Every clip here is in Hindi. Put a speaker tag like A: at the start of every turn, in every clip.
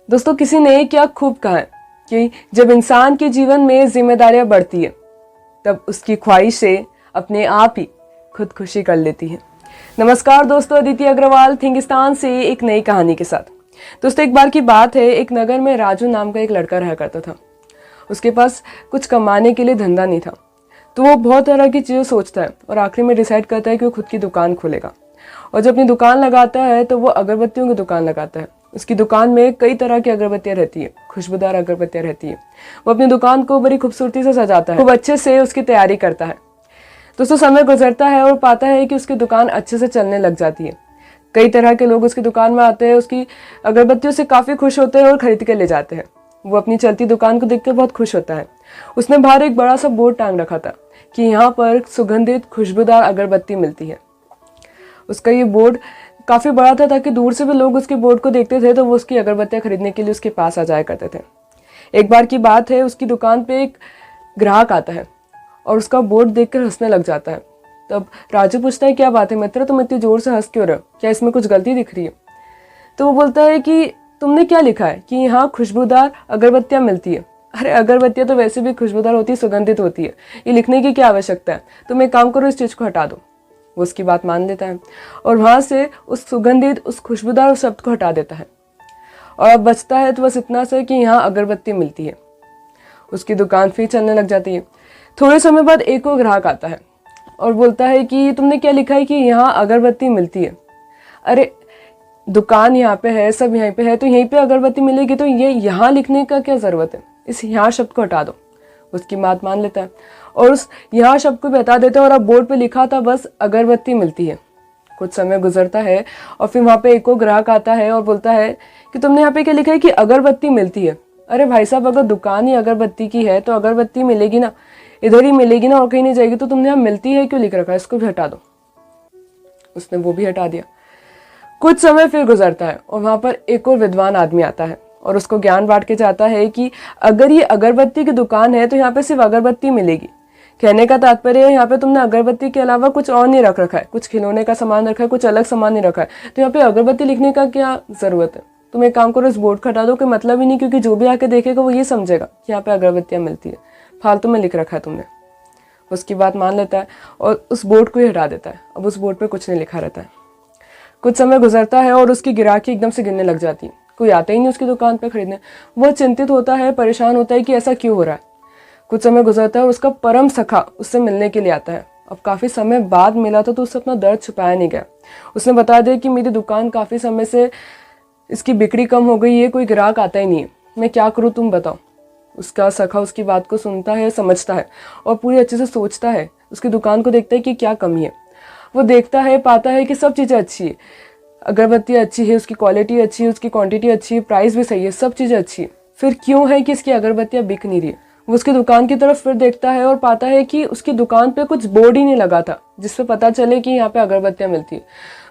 A: दोस्तों, किसी ने क्या खूब कहा है कि जब इंसान के जीवन में जिम्मेदारियां बढ़ती है तब उसकी ख्वाहिशें अपने आप ही खुदकुशी कर लेती है। नमस्कार दोस्तों, अदिति अग्रवाल थिंकिस्तान से एक नई कहानी के साथ। दोस्तों, एक बार की बात है, एक नगर में राजू नाम का एक लड़का रहा करता था। उसके पास कुछ कमाने के लिए धंधा नहीं था, तो वो बहुत तरह की चीज़ें सोचता है और आखिर में डिसाइड करता है कि वो खुद की दुकान खोलेगा। और जब अपनी दुकान लगाता है तो वो अगरबत्तियों की दुकान लगाता है। उसकी दुकान में कई तरह की अगरबत्तियां रहती है, खुशबूदार अगरबत्तियां रहती है। वो अपनी दुकान को बड़ी खूबसूरती से सजाता है, खूब अच्छे से उसकी तैयारी करता है। दोस्तों, समय गुजरता है और पाता है कि उसकी दुकान अच्छे से चलने लग जाती है। कई तरह के लोग उसकी दुकान में आते हैं, उसकी अगरबत्तियों से काफ़ी खुश होते हैं और खरीद के ले जाते हैं। वो अपनी चलती दुकान को देखकर बहुत खुश होता है। उसने बाहर एक बड़ा सा बोर्ड टांग रखा था कि यहाँ पर सुगंधित खुशबूदार अगरबत्ती मिलती है। उसका ये बोर्ड काफ़ी बड़ा था ताकि दूर से भी लोग उसके बोर्ड को देखते थे तो वो उसकी अगरबत्तियाँ खरीदने के लिए उसके पास आ जाया करते थे। एक बार की बात है, उसकी दुकान पे एक ग्राहक आता है और उसका बोर्ड देखकर हंसने लग जाता है। तब राजू पूछता है, क्या बात है मित्र, तुम इतनी जोर से हंस क्यों रहे हो? क्या इसमें कुछ गलती दिख रही है? तो वो बोलता है कि तुमने क्या लिखा है कि यहाँ खुशबूदार अगरबत्तियाँ मिलती है। अरे, अगरबत्तियाँ तो वैसे भी खुशबूदार होती है, सुगंधित होती है, ये लिखने की क्या आवश्यकता है? तुम एक काम करो, इस चीज़ को हटा दो। वो उसकी बात मान लेता है और वहाँ से उस सुगंधित, उस खुशबूदार शब्द को हटा देता है। और अब बचता है तो बस इतना सा कि यहाँ अगरबत्ती मिलती है। उसकी दुकान फिर चलने लग जाती है। थोड़े समय बाद एक और ग्राहक आता है और बोलता है कि तुमने क्या लिखा है कि यहाँ अगरबत्ती मिलती है। अरे, दुकान यहाँ पे है, सब यहीं पे है, तो यहीं पे अगरबत्ती मिलेगी, तो ये यहाँ लिखने का क्या ज़रूरत है? इस यहाँ शब्द को हटा दो। उसकी बात मान लेता है और उस यहाँ शब्द को भी हटा देता है और अब बोर्ड पे लिखा था बस अगरबत्ती मिलती है। कुछ समय गुजरता है और फिर वहाँ पे एक और ग्राहक आता है और बोलता है कि तुमने यहाँ पे क्या लिखा है कि अगरबत्ती मिलती है। अरे भाई साहब, अगर दुकान ही अगरबत्ती की है तो अगरबत्ती मिलेगी ना, इधर ही मिलेगी ना और कहीं नहीं जाएगी, तो तुमने यहाँ मिलती है क्यों लिख रखा है? इसको भी हटा दो। उसने वो भी हटा दिया। कुछ समय फिर गुजरता है और वहाँ पर एक और विद्वान आदमी आता है और उसको ज्ञान बांट के जाता है कि अगर ये अगरबत्ती की दुकान है तो यहाँ पे सिर्फ अगरबत्ती मिलेगी। कहने का तात्पर्य है यहाँ पे तुमने अगरबत्ती के अलावा कुछ और नहीं रख रखा है, कुछ खिलौने का सामान रखा है, कुछ अलग सामान नहीं रखा है, तो यहाँ पे अगरबत्ती लिखने का क्या ज़रूरत है? तुम एक काम करो, इस बोर्ड को हटा दो, कोई मतलब ही नहीं, क्योंकि जो भी आके देखेगा वो ये समझेगा कि यहाँ पे अगरबत्तियाँ मिलती है, फालतू में लिख रखा है तुमने। उसकी बात मान लेता है और उस बोर्ड को ही हटा देता है। अब उस बोर्ड पर कुछ नहीं लिखा रहता है। कुछ समय गुजरता है और उसकी गिराकी एकदम से गिरने लग जाती है। कोई आता ही नहीं उसकी दुकान पर खरीदने। वह चिंतित होता है, परेशान होता है कि ऐसा क्यों हो रहा है। कुछ समय गुजरता है और उसका परम सखा उससे मिलने के लिए आता है। अब काफ़ी समय बाद मिला था तो उससे अपना दर्द छुपाया नहीं गया। उसने बता दिया कि मेरी दुकान काफ़ी समय से इसकी बिक्री कम हो गई है, कोई ग्राहक आता ही नहीं है, मैं क्या करूँ तुम बताओ। उसका सखा उसकी बात को सुनता है, समझता है और पूरी अच्छे से सोचता है। उसकी दुकान को देखता है कि क्या कमी है। वो देखता है, पाता है कि सब चीज़ें अच्छी है, अगरबत्ती अच्छी है, उसकी क्वालिटी अच्छी है, उसकी क्वांटिटी अच्छी है, प्राइस भी सही है, सब चीज़ें अच्छी है, फिर क्यों है कि इसकी अगरबत्तियाँ बिक नहीं रही है। वो उसकी दुकान की तरफ फिर देखता है और पाता है कि उसकी दुकान पे कुछ बोर्ड ही नहीं लगा था जिसपे पता चले कि यहाँ पे अगरबत्तियाँ मिलती है।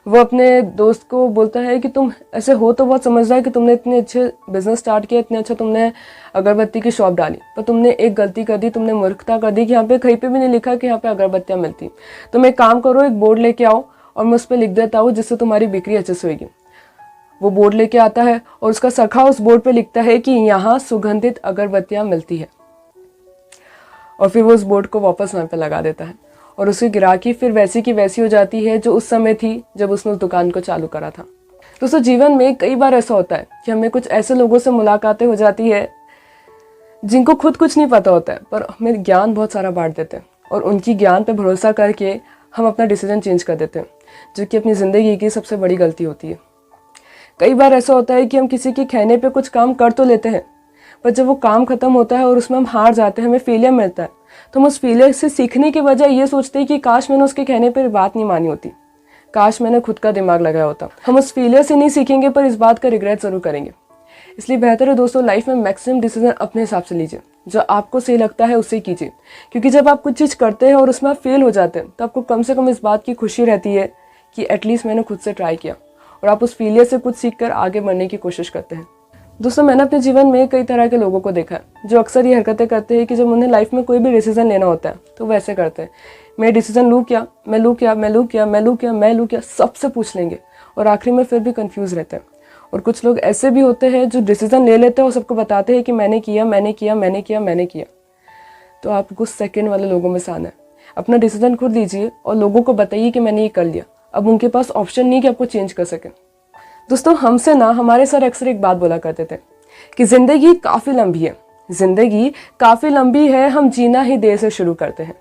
A: वो अपने दोस्त को बोलता है कि तुम ऐसे हो तो बहुत समझदार है कि तुमने इतने अच्छे बिजनेस स्टार्ट किया, इतने अच्छा तुमने अगरबत्ती की शॉप डाली, पर तुमने एक गलती कर दी, तुमने मूर्खता कर दी कि यहाँ पे कहीं पे भी नहीं लिखा कि यहाँ पे अगरबत्तियाँ मिलती। तुम एक काम करो, एक बोर्ड लेके आओ और मैं उस पर लिख देता हूँ जिससे तुम्हारी बिक्री अच्छे से होगी। वो बोर्ड लेके आता है और उसका सखा उस बोर्ड पे लिखता है कि यहाँ सुगंधित अगरबत्तियाँ मिलती है और फिर वो उस बोर्ड को वापस वहाँ पे लगा देता है और उसकी गिराकी फिर वैसी की वैसी हो जाती है जो उस समय थी जब उसने उस दुकान को चालू करा था। दोस्तों, जीवन में कई बार ऐसा होता है कि हमें कुछ ऐसे लोगों से मुलाकातें हो जाती है जिनको खुद कुछ नहीं पता होता है पर हमें ज्ञान बहुत सारा बांट देते हैं और उनकी ज्ञान पे भरोसा करके हम अपना डिसीजन चेंज कर देते हैं, जो कि अपनी ज़िंदगी की सबसे बड़ी गलती होती है। कई बार ऐसा होता है कि हम किसी के कहने पे कुछ काम कर तो लेते हैं, पर जब वो काम खत्म होता है और उसमें हम हार जाते हैं, हमें फेलियर मिलता है, तो हम उस फेलियर से सीखने के बजाय ये सोचते हैं कि काश मैंने उसके कहने पर बात नहीं मानी होती, काश मैंने खुद का दिमाग लगाया होता। हम उस फेलियर से नहीं सीखेंगे पर इस बात का रिग्रेट ज़रूर करेंगे। इसलिए बेहतर है दोस्तों, लाइफ में मैक्सिमम डिसीजन अपने हिसाब से लीजिए, जो आपको सही लगता है उसे कीजिए, क्योंकि जब आप कुछ चीज़ करते हैं और उसमें आप फेल हो जाते हैं तो आपको कम से कम इस बात की खुशी रहती है कि एटलीस्ट मैंने खुद से ट्राई किया और आप उस फेलियर से कुछ सीख कर आगे बढ़ने की कोशिश करते हैं। दोस्तों, मैंने अपने जीवन में कई तरह के लोगों को देखा है जो अक्सर ये हरकतें करते हैं कि जब उन्हें लाइफ में कोई भी डिसीजन लेना होता है तो वैसे करते हैं, मैं डिसीजन लूँ क्या, मैं लूँ क्या, मैं लूँ क्या, मैं लूँ क्या, मैं लूँ क्या, सबसे पूछ लेंगे और आखिरी में फिर भी कंफ्यूज रहते हैं और कुछ लोग ऐसे भी होते हैं जो डिसीजन ले लेते हैं और सबको बताते हैं कि मैंने किया, मैंने किया, मैंने किया, मैंने किया। तो आपको सेकंड वाले लोगों में से आना है। अपना डिसीजन खुद लीजिए और लोगों को बताइए कि मैंने ये कर लिया। अब उनके पास ऑप्शन नहीं कि आपको चेंज कर सकें। दोस्तों, हमसे ना हमारे सर अक्सर एक बात बोला करते थे कि जिंदगी काफ़ी लंबी है, जिंदगी काफ़ी लंबी है, हम जीना ही देर से शुरू करते हैं।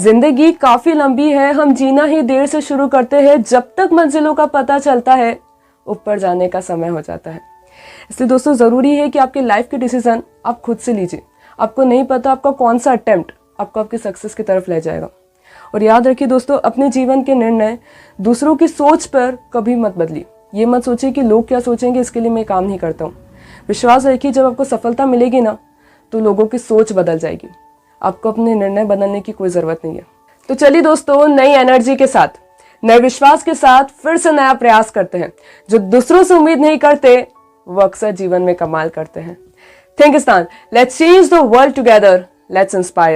A: जिंदगी काफ़ी लंबी है, हम जीना ही देर से शुरू करते हैं, जब तक मंजिलों का पता चलता है ऊपर जाने का समय हो जाता है। इसलिए दोस्तों, ज़रूरी है कि आपकी लाइफ के डिसीजन आप खुद से लीजिए। आपको नहीं पता आपका कौन सा अटेम्प्ट आपको आपकी सक्सेस की तरफ ले जाएगा। और याद रखिए दोस्तों, अपने जीवन के निर्णय दूसरों की सोच पर कभी मत बदलिए। ये मत सोचिए कि लोग क्या सोचेंगे, इसके लिए मैं काम नहीं करता हूँ। विश्वास रखिए, जब आपको सफलता मिलेगी ना, तो लोगों की सोच बदल जाएगी। आपको अपने निर्णय बदलने की कोई ज़रूरत नहीं है। तो चलिए दोस्तों, नई एनर्जी के साथ, नए विश्वास के साथ फिर से नया प्रयास करते हैं। जो दूसरों से उम्मीद नहीं करते वो अक्सर जीवन में कमाल करते हैं। Think stan, let's change the world together, let's inspire.